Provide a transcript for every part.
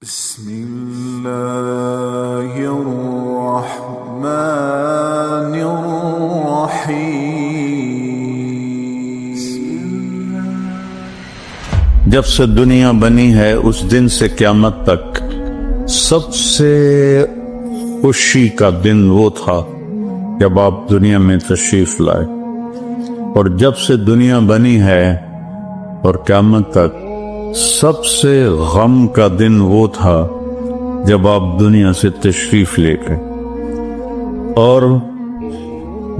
بسم الله الرحمن الرحيم. جب سے دنیا بنی ہے اس دن سے قیامت تک سب سے خوشی کا دن وہ تھا جب آپ دنیا میں تشریف لائے، اور جب سے دنیا بنی ہے اور قیامت تک سب سے غم کا دن وہ تھا جب آپ دنیا سے تشریف لے گئے. اور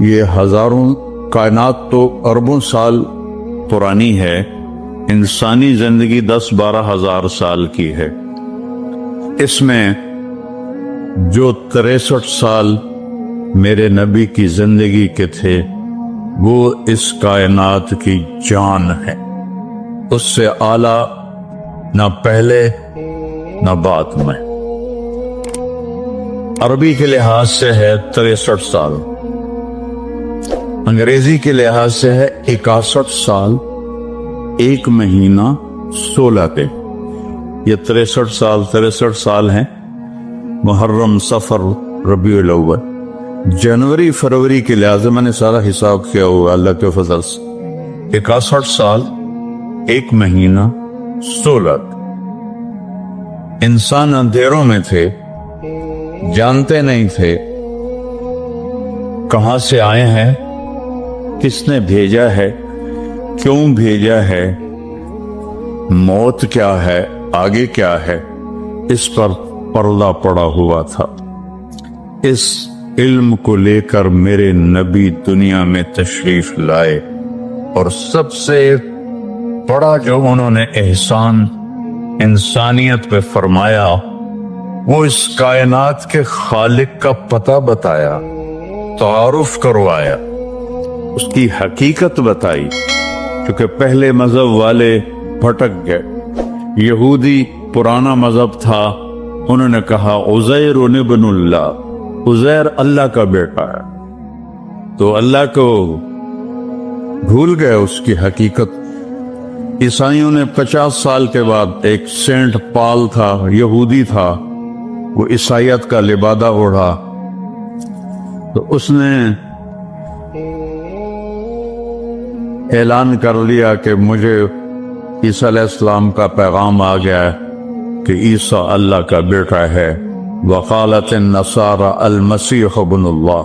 یہ ہزاروں کائنات تو اربوں سال پرانی ہے، انسانی زندگی 10-12 ہزار سال کی ہے. اس میں جو 63 سال میرے نبی کی زندگی کے تھے وہ اس کائنات کی جان ہے، اس سے اعلیٰ نہ پہلے نہ بعد میں. عربی کے لحاظ سے ہے 63 سال، انگریزی کے لحاظ سے ہے 61 سال 1 مہینہ 16 دن. یہ 63 سال ہیں. محرم، صفر، ربیع الاول، جنوری فروری کے لحاظ سے میں نے سارا حساب کیا ہوا اللہ کے فضل سے. 61 سال 1 مہینہ 16. انسان اندھیروں میں تھے، جانتے نہیں تھے کہاں سے آئے ہیں، کس نے بھیجا ہے، کیوں بھیجا ہے، موت کیا ہے، آگے کیا ہے. اس پر پردہ پڑا ہوا تھا. اس علم کو لے کر میرے نبی دنیا میں تشریف لائے، اور سب سے بڑا جو انہوں نے احسان انسانیت پہ فرمایا وہ اس کائنات کے خالق کا پتہ بتایا، تعارف کروایا، اس کی حقیقت بتائی. کیونکہ پہلے مذہب والے بھٹک گئے. یہودی پرانا مذہب تھا، انہوں نے کہا عزیر ابن اللہ، عزیر اللہ کا بیٹا ہے، تو اللہ کو بھول گئے اس کی حقیقت. عیسائیوں نے 50 سال کے بعد، ایک سینٹ پال تھا، یہودی تھا، وہ عیسائیت کا لبادہ اوڑھا، تو اس نے اعلان کر لیا کہ مجھے عیسیٰ علیہ السلام کا پیغام آ گیا ہے کہ عیسیٰ اللہ کا بیٹا ہے. وقالت النصارى المسیح ابن اللہ.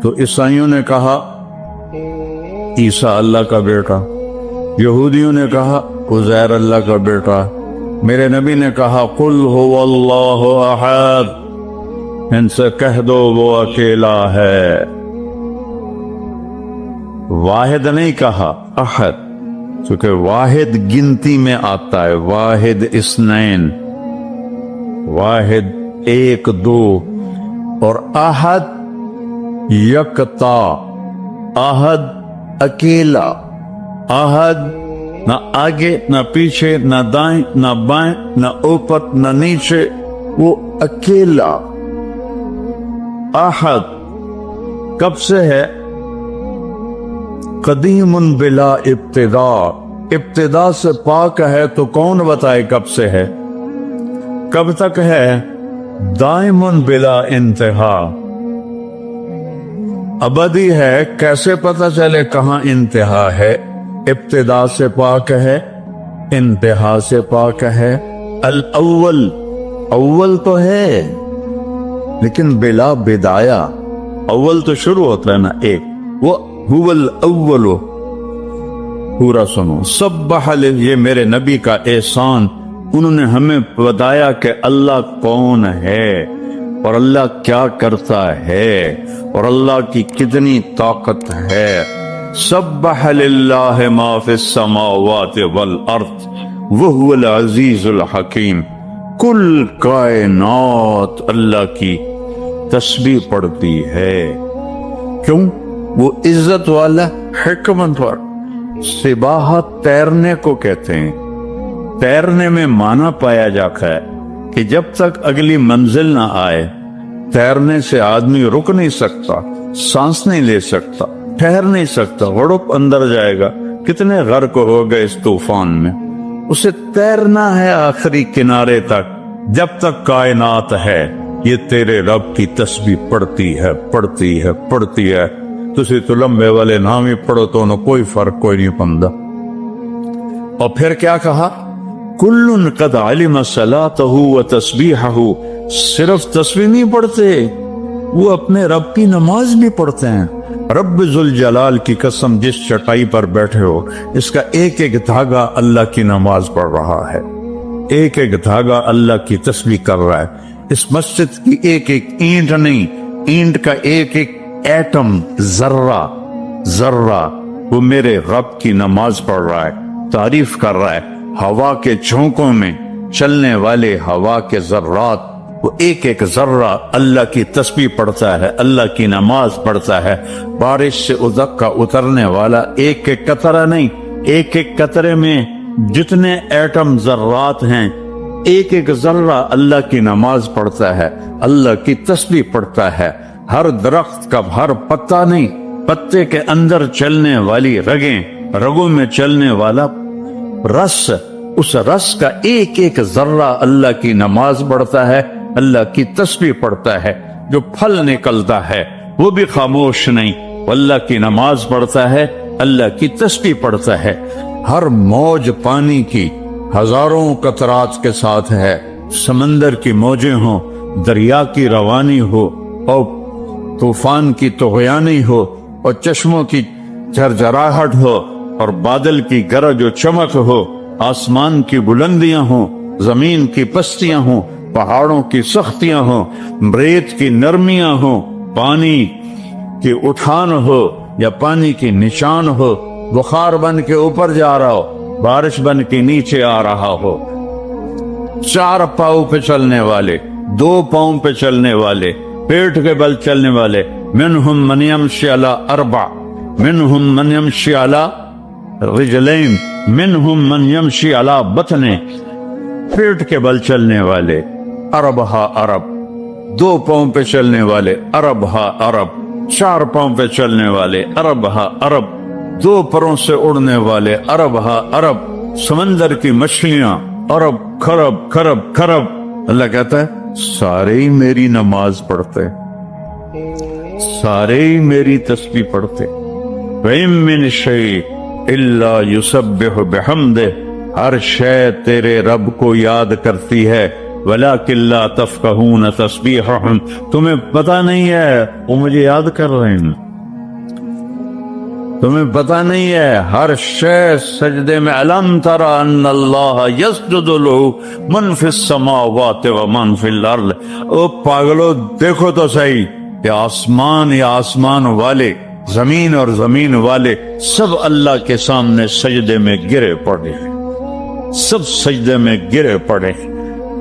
تو عیسائیوں نے کہا عیسیٰ اللہ کا بیٹا، یہودیوں نے کہا عزیر اللہ کا بیٹا. میرے نبی نے کہا قل هو اللہ احد، ان سے کہہ دو وہ اکیلا ہے. واحد نہیں کہا، احد، کیونکہ واحد گنتی میں آتا ہے، واحد اثنین، واحد 1 2، اور احد یکتا، احد اکیلا. احد نہ آگے نہ پیچھے، نہ دائیں نہ بائیں، نہ اوپر نہ نیچے، وہ اکیلا. احد کب سے ہے؟ قدیم بلا ابتدا، ابتدا سے پاک ہے، تو کون بتائے کب سے ہے، کب تک ہے؟ دائم بلا انتہا، ابدی ہے. کیسے پتہ چلے کہاں انتہا ہے؟ ابتدا سے پاک ہے، انتہا سے پاک ہے. الاول، اول تو ہے لیکن بلا بدایا. اول تو شروع ہوتا ہے نا ایک، وہ هو الاول. پورا سنو. سبح، یہ میرے نبی کا احسان، انہوں نے ہمیں بتایا کہ اللہ کون ہے، اور اللہ کیا کرتا ہے، اور اللہ کی کتنی طاقت ہے. سبح للہ ما فی السماوات والارض وہو العزیز الحکیم. کل کائنات اللہ کی تسبیح پڑھتی ہے. کیوں؟ وہ عزت والا، حکمت والا. سباحت تیرنے کو کہتے ہیں. تیرنے میں معنی پایا جاتا ہے کہ جب تک اگلی منزل نہ آئے تیرنے سے آدمی رک نہیں سکتا، سانس نہیں لے سکتا، ٹھہر نہیں سکتا، غڑپ اندر جائے گا. کتنے غرق ہو گئے اس طوفان میں. اسے تیرنا ہے آخری کنارے تک. जब तक कायनात है ये तेरे रब की तस्बीह पढ़ती है पढ़ती है पढ़ती है। तुसी तो लंबे वाले नाम ही पढ़ो तो उन्हें कोई फर्क कोई नहीं पड़ता। और फिर क्या कहा, कुल्लुन कद अलिम सलातहु व तस्बीहहु, सिर्फ तस्बीह नहीं पढ़ते, वो अपने रब की नमाज भी पढ़ते हैं। रब जुल जलाल की कसम, जिस चटाई पर बैठे हो इसका एक एक धागा अल्लाह की नमाज पढ़ रहा है, एक एक धागा अल्लाह की तस्बीह कर रहा है। इस मस्जिद की एक एक ईंट नहीं, ईंट का एक एक एटम, जर्रा जर्रा वो मेरे रब की नमाज पढ़ रहा है, तारीफ कर रहा है। हवा के झोंकों में चलने वाले हवा के जर्रात, वो एक एक जर्रा अल्लाह की तस्बीह पढ़ता है, अल्लाह की नमाज पढ़ता है। बारिश से उदक का उतरने वाला एक एक कतरा नहीं, एक एक कतरे में जितने एटम जर्रात हैं, एक एक जर्रा अल्लाह की नमाज पढ़ता है, अल्लाह की तस्बीह पढ़ता है। हर दरख्त का हर पत्ता नहीं, पत्ते के अंदर चलने वाली रगें, रगों में चलने वाला रस, उस रस का एक एक जर्रा अल्लाह की नमाज पढ़ता है, अल्लाह की तस्बीह पढ़ता है। जो फल निकलता है वो भी खामोश नहीं, अल्लाह की नमाज पढ़ता है, अल्लाह की तस्बीह पढ़ता है। हर मौज पानी की हजारों कतरात के साथ है, समंदर की मौजें हो, दरिया की रवानी हो, और तूफान की तुग़यानी हो, और चश्मों की झरझराहट हो, और बादल की गरज और चमक हो, आसमान की बुलंदियां हो, जमीन की पस्तियां हो, पहाड़ों की सख्तियां हो, रेत की नरमियां हो, पानी की उठान हो या पानी की निशान हो, बुखार बन के ऊपर जा रहा हो, बारिश बन के नीचे आ रहा हो, चार पाँव पे चलने वाले, दो पाँव पे चलने वाले, पेट के बल चलने वाले, मिनहुम मन यमशी अला अर्बा, मिनहुम मन यमशी अला रिजलैन, मिनहुम मन यमशी अला बतने, पेट के बल चलने वाले, अरब हा अरब, दो पाँव पे चलने वाले, अरब हा अरब, चार पाँव पे चलने वाले, अरब हा अरब, दो परों से उड़ने वाले, अरब हा अरब, समंदर की मछलियां, अरब खरब खरब खरब। अल्लाह कहता है सारे ही मेरी नमाज पढ़ते, सारे ही मेरी तस्बीह पढ़ते। वइम मिन शै इल्ला युसब्बिहु बिहम्दे, हर शय तेरे रब को याद करती है, वलाकिन ला तफक़हून तस्बीहहुम, तुम्हें पता नहीं है वो मुझे याद कर रहे हैं, तुम्हें पता नहीं है। हर शय सजदे में, अलम तरा अन्नल्लाह यस्जुदु लहू मन फिस समावाति व मन फिल अर्द, ओ पागलो देखो तो सही, या आसमान वाले, जमीन और जमीन वाले सब अल्लाह के सामने सजदे में गिरे पड़े, सब सजदे में गिरे पड़े।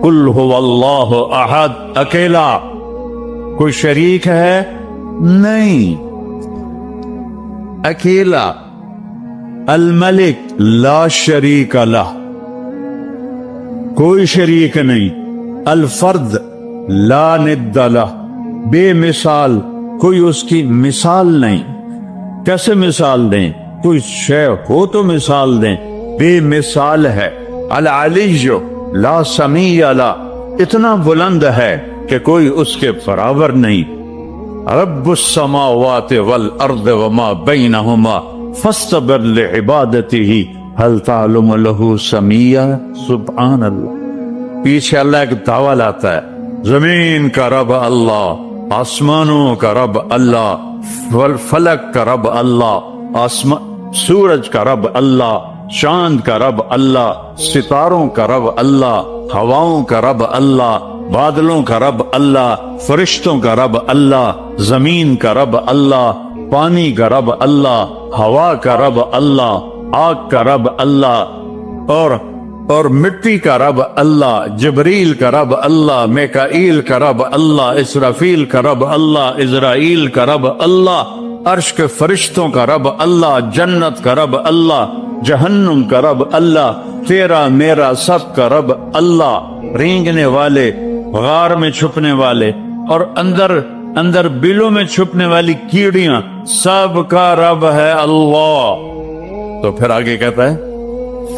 कुल हुवल्लाहु अहद, अकेला, कोई शरीक है नहीं, अकेला। अल मलिक ला शरीक लह, कोई शरीक नहीं। अल फर्द ला निद्द लह, बेमिसाल, कोई उसकी मिसाल नहीं। कैसे मिसाल दें, कोई शय हो तो मिसाल दें, बेमिसाल है। अल अलिय्य ला समीय ला, इतना बुलंद है कि कोई उसके बराबर नहीं। रब्बुस समावाति वल अर्द वमा बैनहुमा फस्तबिर लिइबादतिही हल तालुम लहू समीया। सुभान अल्लाह। पीछे अल्लाह एक दावा लाता है, जमीन का रब अल्लाह, आसमानों का रब अल्लाह, फलक का रब अल्लाह, सूरज का रब अल्लाह, चांद का रब अल्लाह, सितारों का रब अल्लाह, हवाओं का रब अल्लाह, बादलों का रब अल्लाह, फरिश्तों का रब अल्लाह, जमीन का रब अल्लाह, पानी का रब अल्लाह, हवा का रब अल्लाह, आग का रब अल्लाह, और मिट्टी का रब अल्लाह, जबरील का रब अल्लाह, मेकाईल का रब अल्लाह, इसराफील का रब अल्लाह, इजराइल का रब अल्लाह, अर्श के फरिश्तों का रब अल्लाह, जन्नत का रब अल्लाह, जहन्नुम का रब अल्लाह, तेरा मेरा सब का रब अल्लाह, रेंगने वाले, गार में छुपने वाले, और अंदर बिलों में छुपने वाली कीड़ियां, सब का रब है अल्लाह। तो फिर आगे कहता है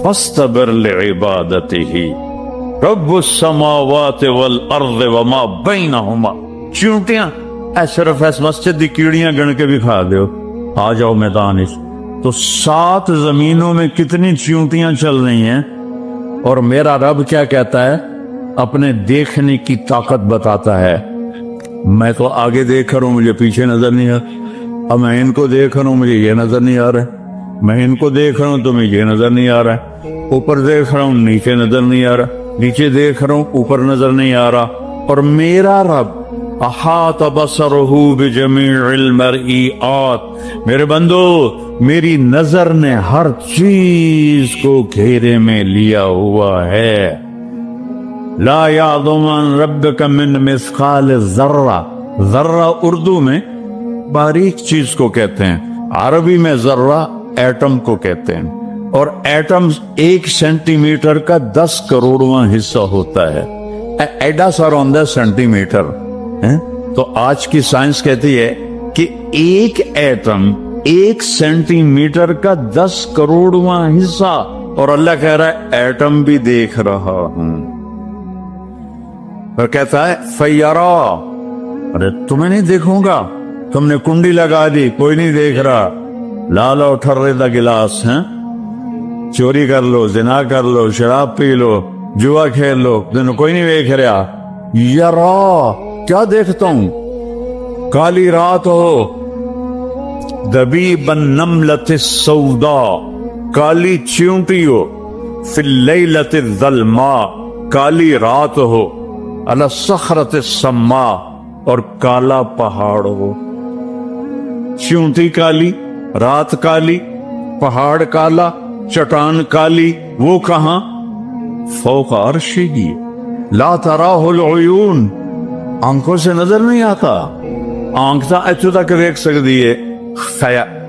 फस्तबिर लिइबादतिही, रब्बुस समावाति वल अर्द वमा बैनहुमा। चींटियां सिर्फ इस मस्जिद दी कीड़ियां गण के भी खा दो, आ जाओ मैदान इस। तो 7 जमीनों में कितनी चींटियां चल रही हैं, और मेरा रब क्या कहता है, अपने देखने की ताकत बताता है। मैं तो आगे देख रहा हूं, मुझे पीछे नजर नहीं आ रहा। अब मैं इनको देख रहा हूं, मुझे ये नजर नहीं आ रहा है। मैं इनको देख रहा हूं तो मुझे ये नजर नहीं आ रहा है। ऊपर देख रहा हूं, नीचे नजर नहीं आ रहा। नीचे देख रहा हूं, ऊपर नजर नहीं आ रहा। और मेरा रब अहात बसरुहु बिजमीइल मरईआत। मेरे बंदो, मेरी नजर ने हर चीज को घेरे में लिया हुआ है। ला यादुमन रब्बका मिन मिस्काल जर्रा। जर्रा उर्दू में बारीक चीज को कहते हैं, अरबी में जर्रा एटम को कहते हैं। और एटम 1 सेंटीमीटर का 10 करोड़वां हिस्सा होता है। एडा सारा होता है सेंटीमीटर है? तो आज की साइंस कहती है कि एक एटम 1 सेंटीमीटर का 10 करोड़वां हिस्सा। और अल्लाह कह रहा है एटम भी देख रहा हूं। और कहता है फयरा, अरे तुम्हें नहीं देखूंगा, तुमने कुंडी लगा दी, कोई नहीं देख रहा। ला लो ठर्रे दा गिलास है, चोरी कर लो, जिना कर लो, शराब पी लो, जुआ खेल लो, तुमने कोई नहीं देख रहा। यारा क्या देखता हूं, काली रात हो, दबीबन नमलतिस सौदा, काली चींटी हो, फिल लैलतिज़ ज़ल्मा, काली रात हो, अला सखरतिस सम्मा, और काला पहाड़ हो। चींटी काली, रात काली, पहाड़ काला, चट्टान काली, वो कहां, फौक अर्शिही ला तराहुल उयून, आंखों से नजर नहीं आता। आंख तो इत्थों तक देख सकती है।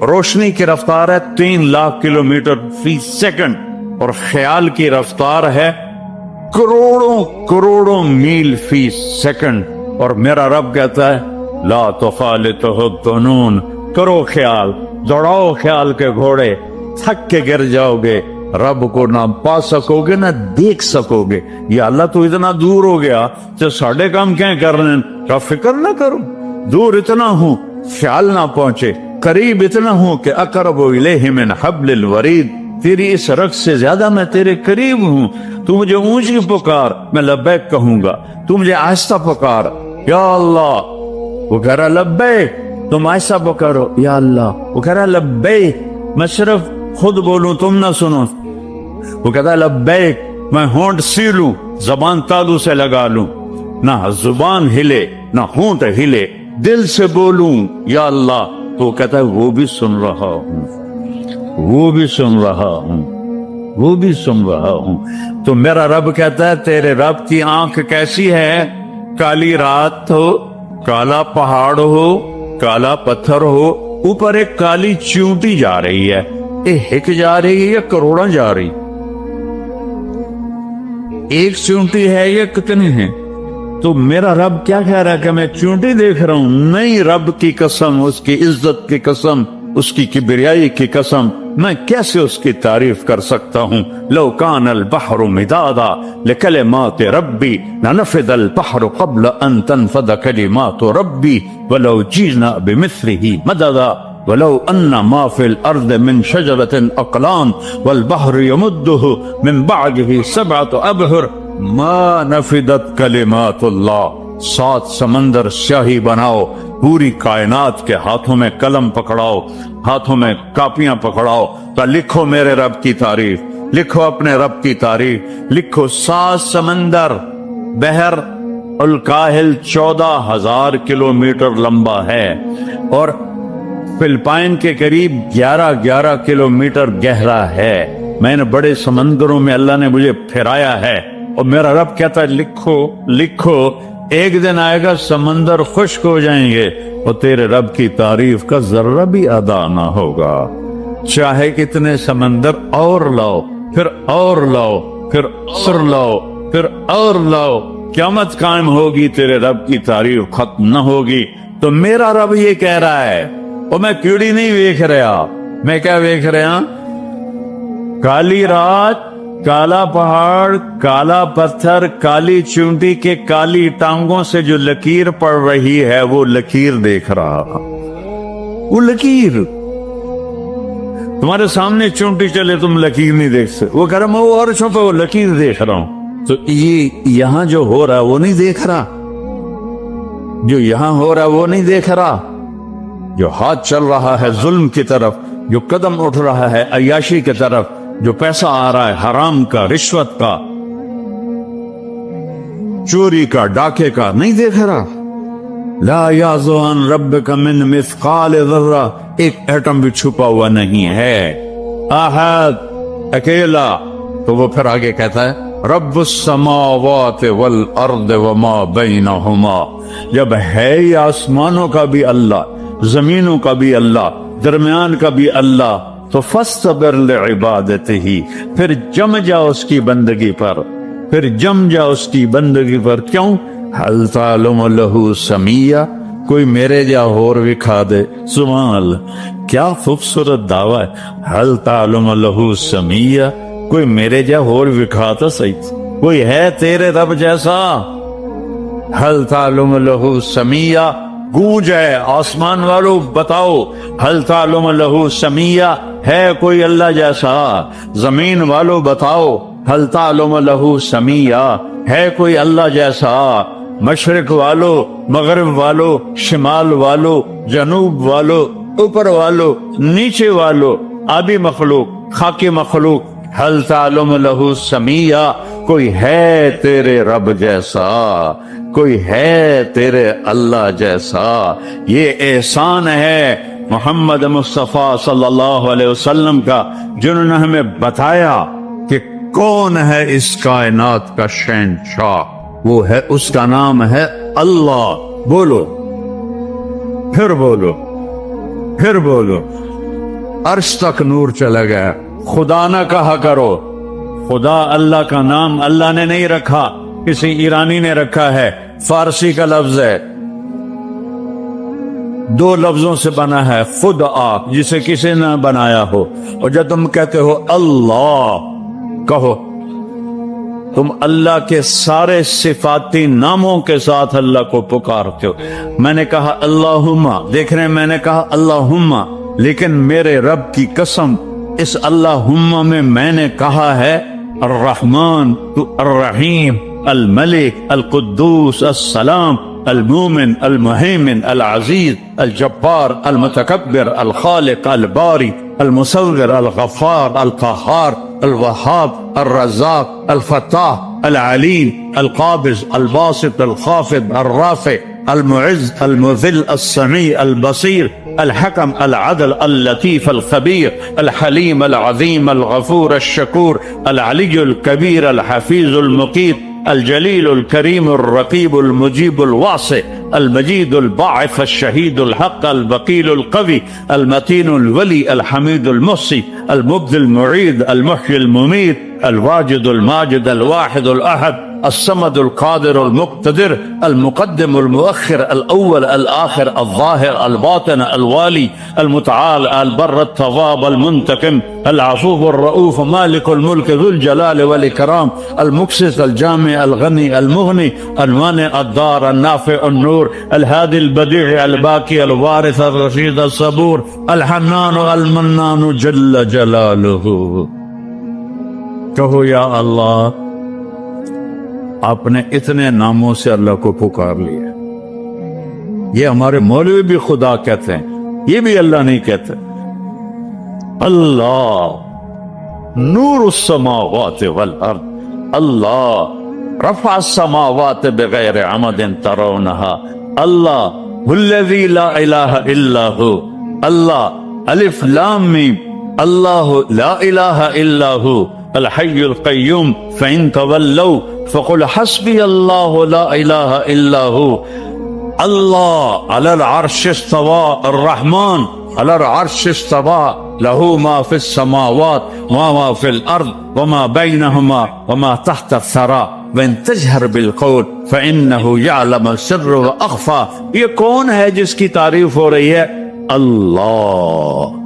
रोशनी की रफ्तार है 3 लाख किलोमीटर फी सेकंड, और ख्याल की रफ्तार है करोड़ों करोड़ों मील फी सेकंड। और मेरा रब कहता है ला तुखालितुहु दुनून, करो ख्याल, दौड़ाओ ख्याल के घोड़े, थक के गिर जाओगे, रब को ना पा सकोगे ना देख सकोगे। या अल्लाह तो इतना दूर हो गया तो साढ़े काम क्या करने का फिक्र ना करूं। दूर इतना हूं ख्याल ना पहुंचे, करीब इतना हूं कि अक़रबु इलैहि मिन हब्लिल वरीद, तेरी इस रग से ज्यादा मैं तेरे करीब हूं। तू मुझे ऊंची पुकार, मैं लब्बैक कहूंगा। तू मुझे आहिस्ता पुकार, या अल्लाह, वो कह रहा लब्बैक, तुम आहिस्ता पुकारो, या अल्लाह, वो कह रहा लब्बैक, मैं सिर्फ खुद बोलूं तुम ना सुनो। वो कहता है लब्बैक, मैं होंठ सीलूं, जबान तालू से लगा लूं, ना जुबान हिले ना होंठ हिले, दिल से बोलूं या अल्लाह, तो कहता है वो भी सुन रहा हूं, वो भी सुन रहा हूं, वो भी सुन रहा हूं। तो मेरा रब कहता है तेरे रब की आंख कैसी है, काली रात हो, काला पहाड़ हो, काला पत्थर हो, ऊपर एक काली चींटी जा रही है। ये हिक जा रही है या करोड़ों जा रही, एक चींटी है या कितनी है। तो मेरा रब क्या कह रहा है कि मैं चींटी देख रहा हूं? नहीं, रब की कसम, उसकी इज्जत की कसम, उसकी किबरियाई की कसम, मैं कैसे उसकी तारीफ कर सकता हूं। लो कानल बहरु मिदादा लिकलिमाति रब्बी लनफिदल बहरु क़ब्ल अन तनफद कलिमातु रब्बी वलो जीना बिमिस्लिही मददा वलो अन्ना मा फिल अर्द मिन शजरतिन अक़लाम वल बहरु यमुद्दुहु मिन बअदिही सबअतु अबहुर मा नफिदत कलिमातुल्लाह। 7 समंदर स्याही बनाओ, पूरी कायनात के हाथों में कलम पकड़ाओ, हाथों में कापियां पकड़ाओ, तो लिखो मेरे रब की तारीफ, लिखो अपने रब की तारीफ, लिखो। 7 समंदर, बहर उल काहिल 14,000 किलोमीटर लंबा है और फिलिपाइन के करीब 11-11 किलोमीटर गहरा है। मैंने बड़े समंदरों में अल्लाह ने मुझे फिराया है और मेरा रब कहता है लिखो लिखो, एक दिन आएगा समंदर खुश्क हो जाएंगे और तेरे रब की तारीफ का जर्रा भी अदा ना होगा। चाहे कितने समंदर और लाओ, फिर और लाओ, फिर और लाओ, फिर और लाओ, क़यामत कायम होगी, तेरे रब की तारीफ खत्म न होगी। तो मेरा रब ये कह रहा है, और मैं कीड़ी नहीं देख रहा, मैं क्या देख रहा? काली रात, काला पहाड़, काला पत्थर, काली चूंटी के काली टांगों से जो लकीर पड़ रही है वो लकीर देख रहा। वो लकीर तुम्हारे सामने चूंटी चले तुम लकीर नहीं देख सकते। वो कह रहा मैं वो और छुपे वो लकीर देख रहा हूं। तो ये यहां जो हो रहा है वो नहीं देख रहा, जो यहां हो रहा है वो नहीं देख रहा। जो हाथ चल रहा है जुल्म की तरफ, जो कदम उठ रहा है अय्याशी की तरफ, जो पैसा आ रहा है हराम का, रिश्वत का, चोरी का, डाके का, नहीं देख रहा। ला याज़ु अन रब्बिका मिन मिस्काल ज़र्रा, एक एटम भी छुपा हुआ नहीं है। अहद, अकेला। तो वो फिर आगे कहता है रब्बुस समावाति वल अर्द वमा बैनहुमा, जब है ये आसमानों का भी अल्लाह, जमीनों का भी अल्लाह, दरमियान का भी अल्लाह, तो फस्तबिर लिइबादतिही, फिर जम जाओ उसकी बंदगी पर, फिर जम जाओ उसकी बंदगी पर। क्यों? हल तालुम लहू समिया, कोई मेरे जा होर विखा दे। सुभान अल्लाह, क्या खूबसूरत दावा है। हल तालुम लहू समिया, कोई मेरे जा होर विखा तो सही, कोई है तेरे रब जैसा। हल तालुम लहू समिया, गूंज है आसमान वालों बताओ, हल तालुम लहू समिया, है कोई अल्लाह जैसा। जमीन वालों बताओ, हल तालुम लहू समिया, है कोई अल्लाह जैसा। मशरिक वालों, मगरिब वालों, शिमाल वालों, जनूब वालों, ऊपर वालों, नीचे वालों, आबी मखलूक, खाकी मखलूक, हल तालुम लहू समिया, कोई है तेरे रब जैसा, कोई है तेरे अल्लाह जैसा। ये एहसान है मोहम्मद मुस्तफा सल्लल्लाहु अलैहि वसल्लम का, जिन्होंने हमें बताया कि कौन है इस कायनात का शहंशाह। वो है, उसका नाम है अल्लाह। बोलो, फिर बोलो, फिर बोलो। अर्श तक नूर चला गया। खुदा ना कहा करो, खुदा अल्लाह का नाम अल्लाह ने नहीं रखा, किसी ईरानी ने रखा है। फारसी का लफ्ज है, दो लफ्जों से बना है, खुदा, जिसे किसी ने बनाया हो। और जब तुम कहते हो अल्लाह, कहो तुम अल्लाह के सारे सिफाती नामों के साथ अल्लाह को पुकारते हो। मैंने कहा अल्लाहुम्मा, देख रहे हैं, मैंने कहा अल्लाहुम्मा, लेकिन मेरे रब की कसम, इस अल्लाहुम्मा में मैंने कहा है अर्रहमान, तू अर्रहीम, अल मलिक, अल कुद्दूस, अस्सलाम, अल मोमिन, अल मुहैमिन, अल अजीज, अल जब्बार, अल मुतकब्बिर, अल खालिक, अल बारी, अल मुसव्विर, अल गफ्फार, अल क़हार, अल वहाब, अल रज़्ज़ाक़, अल फत्ताह, अल अलीम, अल क़ाबिज़, अल बासित, अल ख़ाफ़िद, अल राफ़िअ, अल मुइज़्ज़, अल मुज़िल, अल समी, अल बसीर, अल हकम, अल अदल, अल लतीफ़, अल ख़बीर, अल हलीम, अल अज़ीम, अल गफ़ूर, अल शकूर, अल अलीयुल कबीर, अल हफ़ीज़ुल मुक़ीत, अल जलीलुल करीमुर रक़ीबुल मुजीबुल वासिअ, अल मजीदुल बाइफ़, अल शहीदुल हक़, अल वकीलुल क़वी, अल मतीनुल वली, अल हमीदुल मुहसी, अल मुब्दिल मुईद, अल मुहयिल मुमीत, अल वाजिदुल माजिद, अल वाहिदुल अहद, الصمد القادر المقتدر المقدم المؤخر الأول الآخر الظاهر الباطن الوالي المتعال البر التواب المنتقم العفو الرؤوف مالك الملك ذو الجلال والإكرام المقسط الجامع الغني المغني المانع الضار النافع النور الهادي البديع الباقي الوارث الرشيد الصبور الحنان المنان جل جلاله. कहो या अल्लाह, आपने इतने नामों से अल्लाह को पुकार लिया। ये हमारे मौलवी भी खुदा कहते हैं, ये भी अल्लाह नहीं कहते। अल्लाह नूरुस समावाति वल अर्द, अल्लाह रफ़अस समावाति बिगैर अमदिन तरौनहा, अल्लाह हुल्लज़ी ला इलाहा इल्ला हु, अल्लाह अलिफ लाम मीम, अल्लाह ला इलाहा इल्ला हु अल हय्युल क़य्यूम फ़इन तवल्लौ फ़क़ुल हस्बी अल्लाहु ला इलाहा इल्ला हु, अल्लाह अलल अर्श इस्तवा, अर्रहमान अलल अर्श इस्तवा, लहू मा फ़िस समावात व मा फ़िल अर्द व मा बैनहुमा व मा तहत अस-सरा वइन तजहर बिल क़ौल फ़इन्नहु यअलमु सिर्र व अख़फ़ा। ये कौन है जिसकी तारीफ हो रही है? अल्लाह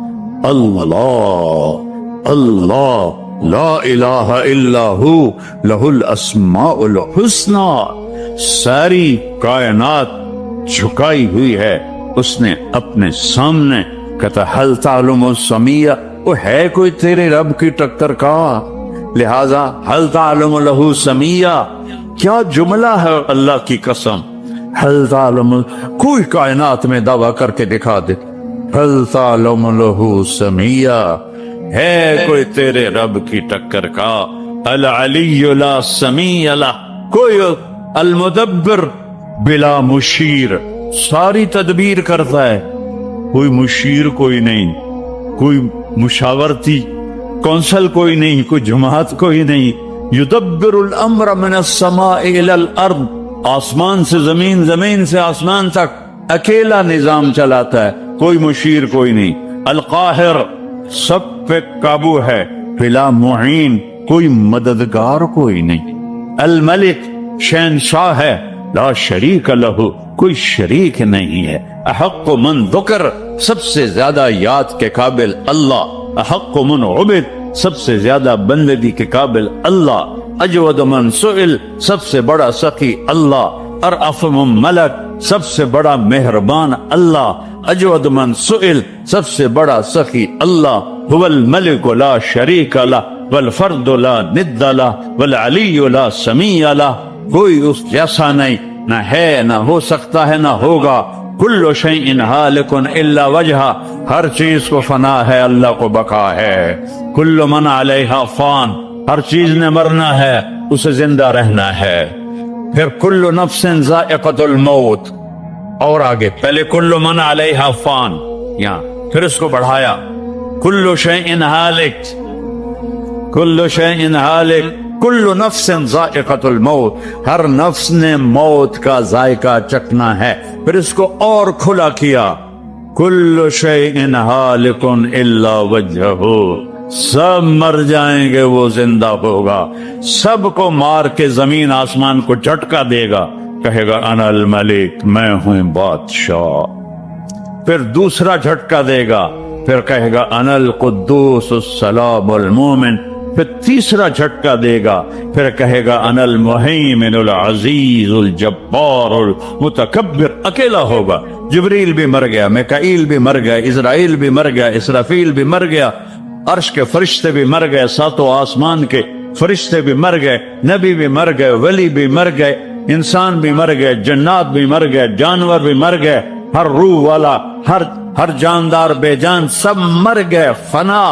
अल्लाह अल्लाह لا الہ الا ہو لہل اسماء الحسنى، ساری کائنات جھکائی ہوئی ہے اس نے اپنے سامنے. کہتا حل تعلم السمیہ، وہ ہے کوئی تیرے رب کی ٹکر کا؟ لہذا حل تعلم لہو سمیہ، کیا جملہ ہے اللہ کی قسم. حل تعلم، کوئی کائنات میں دعویٰ کر کے دکھا دے حل تعلم لہو سمیہ، ہے کوئی تیرے رب کی ٹکر کا. العلی لا سمیع لہ، کوئی المدبر بلا مشیر، ساری تدبیر کرتا ہے، کوئی مشیر کوئی نہیں، کوئی مشاورتی کونسل کوئی نہیں، کوئی جماعت کوئی نہیں. یدبر الامر من السماء الى الارض، آسمان سے زمین، زمین سے آسمان تک اکیلا نظام چلاتا ہے، کوئی مشیر کوئی نہیں. القاہر، سب پہ قابو ہے، بلا معین، کوئی مددگار کوئی نہیں. الملک، شہنشاہ ہے، لا شریک لہ، کوئی شریک نہیں ہے. احق من ذکر، سب سے زیادہ یاد کے قابل اللہ. احق من عبد، سب سے زیادہ بندگی کے قابل اللہ. اجود من سئل، سب سے بڑا سخی اللہ. ارأف من ملک، سب سے بڑا مہربان اللہ. اجود من سئل، سب سے بڑا سخی اللہ. هو الملک لا شریک لہ والفرد لا ند لہ والعلی لا سمیع لہ، کوئی اس جیسا نہیں، نہ ہے، نہ ہو سکتا ہے، نہ ہوگا. کل شیء ہالک الا وجہہ، ہر چیز کو فنا ہے، اللہ کو بقا ہے. کل من علیہا فان، ہر چیز نے مرنا ہے، اسے زندہ رہنا ہے. پھر کل نفس ذائقۃ الموت، اور آگے پہلے کل من علیہا فان، یہاں پھر اس کو بڑھایا کل شیء ہالک، کل شیء ہالک، کل نفس ذائقۃ الموت، ہر نفس نے موت کا ذائقہ چکھنا ہے. پھر اس کو اور کھلا کیا کل شیء ہالک الا وجہہ، سب مر جائیں گے، وہ زندہ ہوگا. سب کو مار کے زمین آسمان کو جھٹکا دے گا، کہے گا انا الملک، میں ہوں بادشاہ. پھر دوسرا جھٹکا دے گا، پھر کہے گا انا القدوس السلام المومن. پھر تیسرا جھٹکا دے گا، پھر کہے گا انا المہیمن العزیز الجبار المتکبر. اکیلا ہوگا. جبریل بھی مر گیا، میکائیل بھی مر گیا، اسرائیل بھی مر گیا، اسرافیل بھی مر گیا، عرش کے فرشتے بھی مر گئے، ساتوں آسمان کے فرشتے بھی مر گئے، نبی بھی مر گئے، ولی بھی مر گئے، انسان بھی مر گئے، جنات بھی مر گئے، جانور بھی مر گئے، ہر روح والا، ہر جاندار بے جان سب مر گئے، فنا.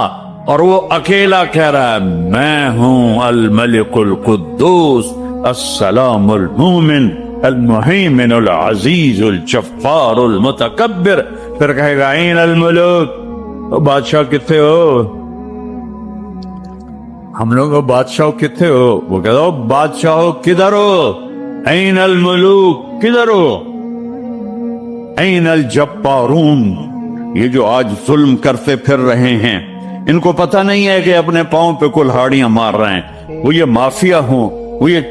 اور وہ اکیلا کہہ رہا ہے میں ہوں الملک القدوس السلام المومن المہیمن العزیز الجبار المتکبر. پھر کہے گا این الملوک، بادشاہ کتنے ہو؟ ہم لوگ بادشاہ کتنے ہو؟ وہ کہتا ہو بادشاہ کدھر ہو؟ این الملوک، کدھر ہو؟ این الجبارون، یہ جو آج ظلم کرتے پھر رہے ہیں، ان کو پتہ نہیں ہے کہ اپنے پاؤں پہ کلہاڑیاں مار رہے ہیں. وہ یہ مافیا ہوں، وہ یہ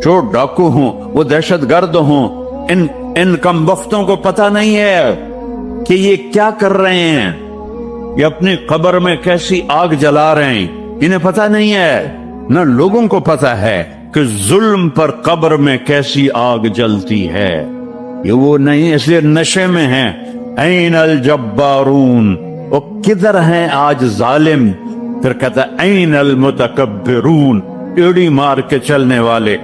چور ڈاکو ہوں، وہ دہشت گرد ہوں، ان کم بختوں کو پتہ نہیں ہے کہ یہ کیا کر رہے ہیں، یہ اپنی قبر میں کیسی آگ جلا رہے ہیں. انہیں پتہ نہیں ہے، نہ لوگوں کو پتہ ہے کہ ظلم پر قبر میں کیسی آگ جلتی ہے. یہ وہ نہیں، اس لیے نشے میں ہیں. این الجبارون، وہ کدھر ہیں آج ظالم؟ پھر کہتا این المتکبرون، ایڑی مار کے چلنے والے،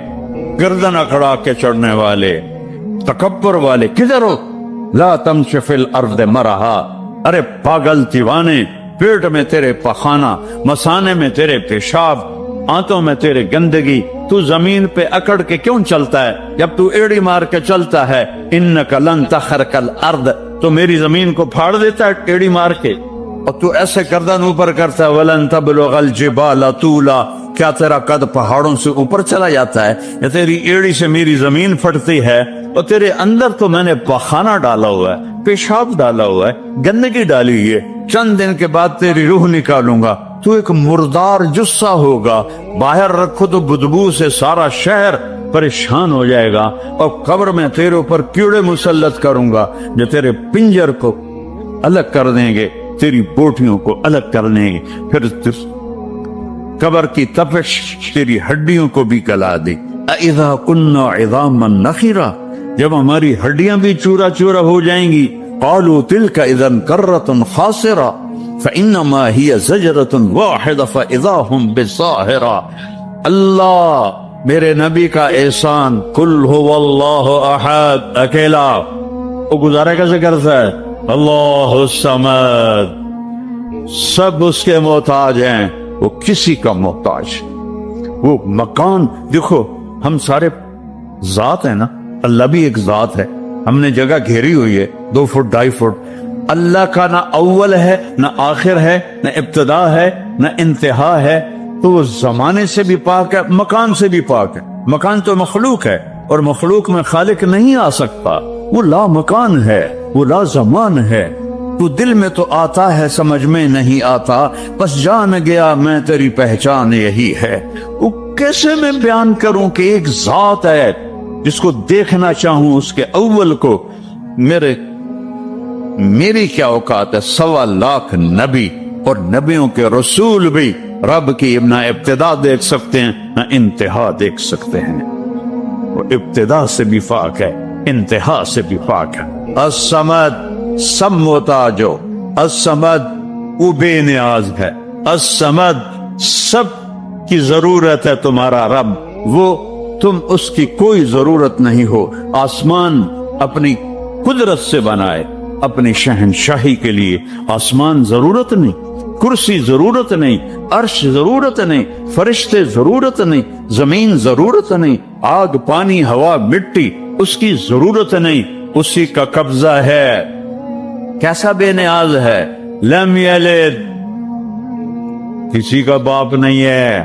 گردن اکڑا کے چڑھنے والے، تکبر والے، کدھر ہو؟ لا تمشی فی الارض مرحا، ارے پاگل دیوانے، پیٹ میں تیرے پخانہ، مسانے میں تیرے پیشاب، آنتوں میں تیرے گندگی، تو زمین پہ اکڑ کے کیوں چلتا ہے جب تو ایڑی مار کے چلتا ہے؟ انک لن تخرق الارض، تو میری زمین کو پھاڑ دیتا ہے ایڑی مار کے، اور تو ایسے گردن اوپر کرتا ہے. ولن تبلغ الجبال طولا، کیا تیرا قد پہاڑوں سے اوپر چلا جاتا ہے؟ یا تیری ایڑی سے میری زمین پھٹتی ہے؟ اور تیرے اندر تو میں نے پخانہ ڈالا ہوا ہے، پیشاب ڈالا ہوا ہے، گندگی ڈالی ہے. چند دن کے بعد تیری روح نکالوں گا، تو ایک مردار جثہ ہوگا، باہر رکھو تو بدبو سے سارا شہر پریشان ہو جائے گا. اور قبر میں تیرے اوپر کیڑے مسلط کروں گا جو تیرے پنجر کو الگ کر دیں گے، تیری بوٹیوں کو الگ کر دیں گے. कब्र की तपिश तेरी हड्डियों को भी गला दे। इज़ा कुन्ना इज़ामन नखीरा, जब हमारी हड्डियां भी चूरा चूरा हो जाएंगी, क़ालू तिल्का इज़न कर्रतुन खासिरा फ़इन्नमा हिय ज़जरतुन वाहिदा फ़इज़ा हुम बिस्साहिरा। अल्लाह मेरे नबी का एहसान, कुल हुवल्लाहु अहद, अकेला। वो गुजारा कैसे करता है? अल्लाहु समद, सब उसके मोहताज हैं, वो किसी का मोहताज। वो मकान देखो, हम सारे जात है ना, अल्लाह भी एक जात है। हमने जगह घेरी हुई है 2 फुट 2.5 फुट। अल्लाह का ना अव्वल है, ना आखिर है, ना इब्तिदा है, ना इंतहा है। तो वो जमाने से भी पाक है, मकान से भी पाक है। मकान तो मखलूक है, और मखलूक में खालिक नहीं आ सकता। वो ला मकान है, वो ला जमान है। तो दिल में तो आता है, समझ में नहीं आता, बस जान गया मैं तेरी पहचान यही है। वो कैसे मैं बयान करूं कि एक जात है जिसको देखना चाहूं, उसके अव्वल को। मेरी क्या औकात है? 1.25 लाख नबी, और नबियों के रसूल भी रब की ना इब्तिदा देख सकते हैं, ना इंतहा देख सकते हैं। वो इब्तिदा से भी फाक है, इंतहा से भी फाक है। अस-समद, सब मोहताजो। अस-समद, वो बेनियाज है। अस-समद, सब की जरूरत है तुम्हारा रब, वो तुम उसकी कोई जरूरत नहीं हो। आसमान अपनी कुदरत से बनाए, अपनी शहनशाही के लिए आसमान जरूरत नहीं, कुर्सी जरूरत नहीं, अर्श जरूरत नहीं, फरिश्ते जरूरत नहीं, जमीन जरूरत नहीं, आग पानी हवा मिट्टी उसकी जरूरत नहीं, उसी का कब्जा है। कैसा बेनियाज है? लम यलिद, किसी का बाप नहीं है।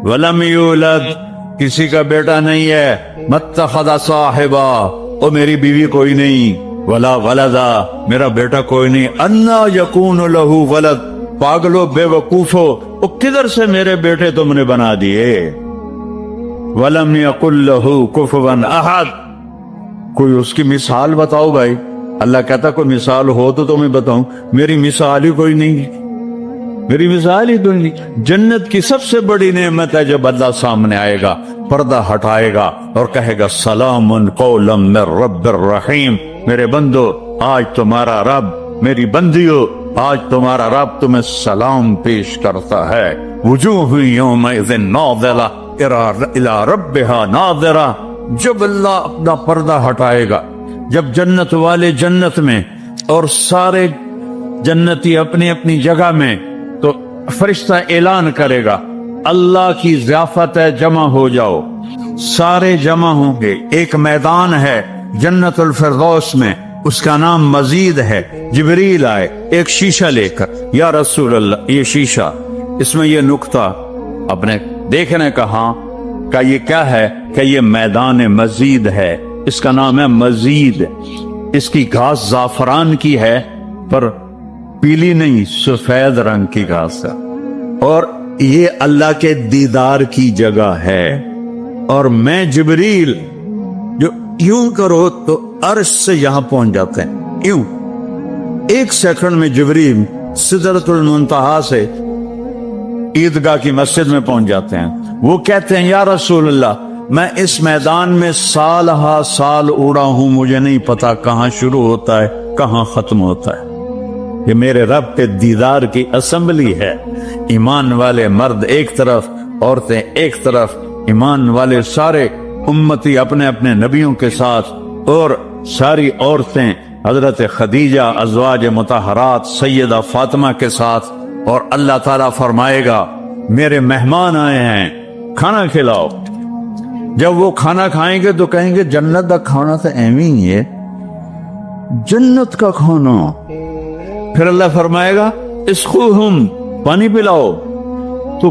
वलम यूलद, किसी का बेटा नहीं है। मत्तखज़ साहिबा, ओ मेरी बीवी कोई नहीं। वला वलदा, मेरा बेटा कोई नहीं। अन्ना यकून लहू वलद, पागलो बेवकूफो, वो किधर से मेरे बेटे तुमने बना दिए। वलम यकुल लहू कुफुवन अहद, कोई उसकी मिसाल बताओ भाई। अल्लाह कहता कोई मिसाल हो तो मैं बताऊं, मेरी मिसाल ही कोई नहीं, मेरी मिसाल ही कोई नहीं। जन्नत की सबसे बड़ी नेमत है जब अल्लाह सामने आएगा, पर्दा हटाएगा और कहेगा सलामुन कौलम मिर रब्बिर रहीम। मेरे बंदो, आज तुम्हारा रब, मेरी बंदियों, आज तुम्हारा रब तुम्हें सलाम पेश करता है। वुजूह यौमइज़िन नाज़िरा इला रब्बिहा नाज़िरा। जब अल्लाह अपना पर्दा हटाएगा, जब जन्नत वाले जन्नत में और सारे जन्नती अपनी अपनी जगह में, तो फरिश्ता ऐलान करेगा अल्लाह की ज़ियाफत है, जमा हो जाओ। सारे जमा होंगे। एक मैदान है जन्नतुल फिरदौस में, उसका नाम मजीद है। जिब्रील आए एक शीशा लेकर, या रसूल अल्लाह ये शीशा, इसमें ये नुक्ता अपने देखने कहा का ये क्या है? कि ये मैदान मजीद है, इसका नाम है मजीद। इसकी घास जाफरान की है, पर पीली नहीं, सफेद रंग की घास है। और ये अल्लाह के दीदार की जगह है। और मैं जिब्रील जो यूं करो तो अर्श से यहां पहुंच जाते हैं, यूं 1 सेकंड में जिब्रील सिदरतुल मुंतहा से ईदगाह की मस्जिद में पहुंच जाते हैं। वो कहते हैं या रसूल अल्लाह, मैं इस मैदान में साल हा साल उड़ा हूं, मुझे नहीं पता कहां शुरू होता है कहां खत्म होता है। ये मेरे रब के दीदार की असेंबली है। ईमान वाले मर्द एक तरफ, औरतें एक तरफ, ईमान वाले सारे उम्मती अपने अपने नबियों के साथ, और सारी औरतें हजरत खदीजा अज़वाज मुतहरात सैयदा फातिमा के साथ। और अल्लाह ताला फरमाएगा मेरे मेहमान आए हैं, खाना खिलाओ। जब वो खाना खाएंगे तो कहेंगे जन्नत का खाना तो एवं ही है, जन्नत का खाना। फिर अल्लाह फरमाएगा इस्क़ूहुम, पानी पिलाओ। तो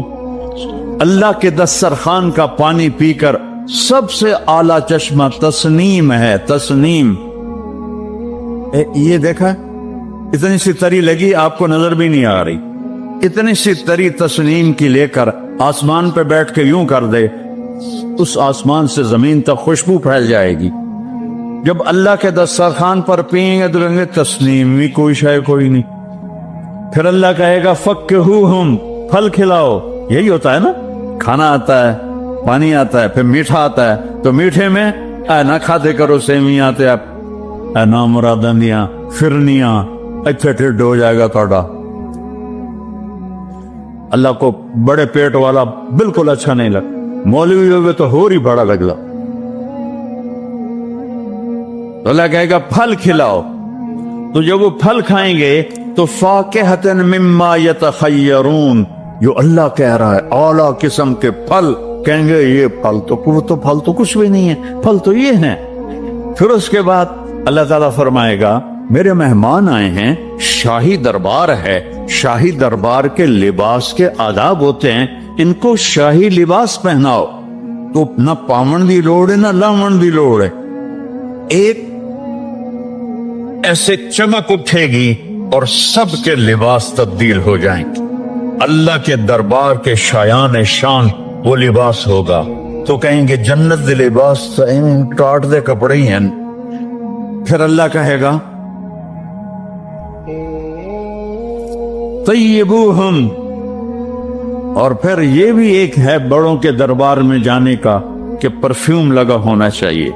अल्लाह के दस्तरखान का पानी पीकर सबसे आला चश्मा तस्नीम है। तस्नीम ये देखा, इतनी सी तरी लगी, आपको नजर भी नहीं आ रही। इतनी सी तरी तस्नीम की लेकर आसमान पे बैठ के यूं कर दे, उस आसमान से जमीन तक खुशबू फैल जाएगी। जब अल्लाह के दस्तरखान पर पिएंगे तो कहेंगे तस्नीम भी कोई शाय कोई नहीं। फिर अल्लाह कहेगा फक्कहूहुम, फल खिलाओ। यही होता है ना, खाना आता है, पानी आता है, फिर मीठा आता है, तो मीठे में ना खाते करो सेवियां ते आप ना मुरादां दियां फिरनियां, इत्थे ढिड हो जाएगा ਤੁਹਾਡਾ। अल्लाह को बड़े पेट वाला बिल्कुल अच्छा नहीं लगता, मौलवी हो तो और ही बड़ा लगता। तो अल्लाह कहेगा फल खिलाओ, तो जब वो फल खाएंगे तो फाकिहतन मिम्मा यतखय्यरून, जो अल्लाह कह रहा है आला किस्म के फल, कहेंगे ये फल तो फल तो कुछ भी नहीं है, फल तो ये है। फिर उसके बाद अल्लाह ताला फरमाएगा मेरे मेहमान आए हैं, शाही दरबार है, शाही दरबार के लिबास के आदाब होते हैं, इनको शाही लिबास पहनाओ। तो ना पावन दी लोड़ है ना लावण दी लोड़ है, एक ऐसे चमक उठेगी और सबके लिबास तब्दील हो जाएंगे। अल्लाह के दरबार के शायान शान वो लिबास होगा। तो कहेंगे जन्नत दे लिबास टाट दे कपड़े ही हैं। फिर अल्लाह कहेगा तय्यबूहुम, और फिर ये भी एक है बड़ों के दरबार में जाने का कि परफ्यूम लगा होना चाहिए,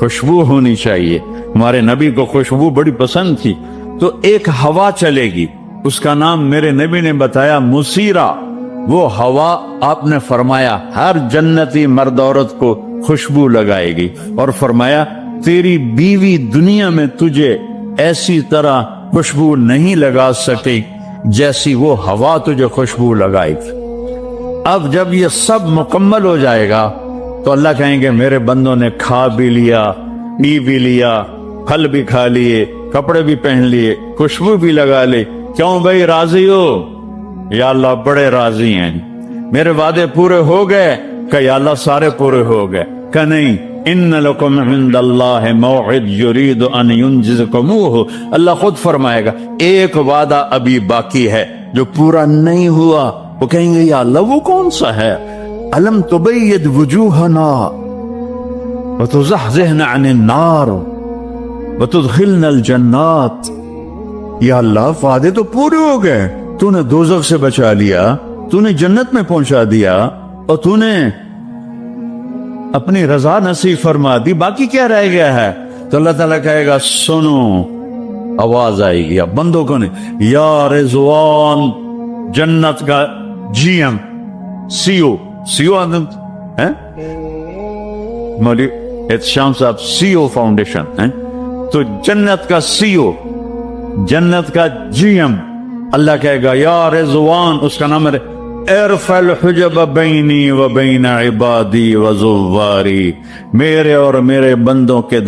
खुशबू होनी चाहिए। हमारे नबी को खुशबू बड़ी पसंद थी, तो एक हवा चलेगी, उसका नाम मेरे नबी ने बताया मुसीरा। वो हवा आपने फरमाया हर जन्नती मर्द औरत को खुशबू लगाएगी, और फरमाया तेरी बीवी दुनिया में तुझे ऐसी तरह खुशबू नहीं लगा सकी जैसी वो हवा तुझे खुशबू लगाएगी। अब जब ये सब मुकम्मल हो जाएगा तो अल्लाह कहेंगे मेरे बंदों ने खा भी लिया, पी भी लिया, फल भी खा लिए, कपड़े भी पहन लिए, खुशबू भी लगा ले, क्यों भाई राजी हो? या अल्लाह बड़े राजी हैं, मेरे वादे पूरे हो गए? कि या अल्लाह सारे पूरे हो गए। कि नहीं, इन्न लकुम इंदल्लाहि मौइद युरीदु अन युंजिज़कुमूहु, अल्लाह खुद फरमाएगा एक वादा अभी बाकी है जो पूरा नहीं हुआ। वो कहेंगे या अल्लाह वो कौन सा है? अलम तुबय्यद वजूहना व तुज़हज़िहना अनिन नार व तुदखिलनल जन्नात। या अल्लाह वादे तो पूरे हो गए, तूने दोज़ख से बचा लिया, तूने जन्नत में पहुंचा दिया, और तूने अपनी रजा नसीब फरमा दी, बाकी क्या रह गया है? तो अल्लाह ताला कहेगा सुनो, आवाज आएगी अब बंदों को नहीं, या रिजवान, जन्नत का जीएम सीओ आदम है मौली एहतशाम साहब, सीओ फाउंडेशन है, तो जन्नत का सीओ, जन्नत का जीएम, अल्लाह कहेगा या रिजवान, उसका नाम है इरफल हुजब बैनी व बैन इबादी व ज़ुव्वारी, मेरे और मेरे बंदों के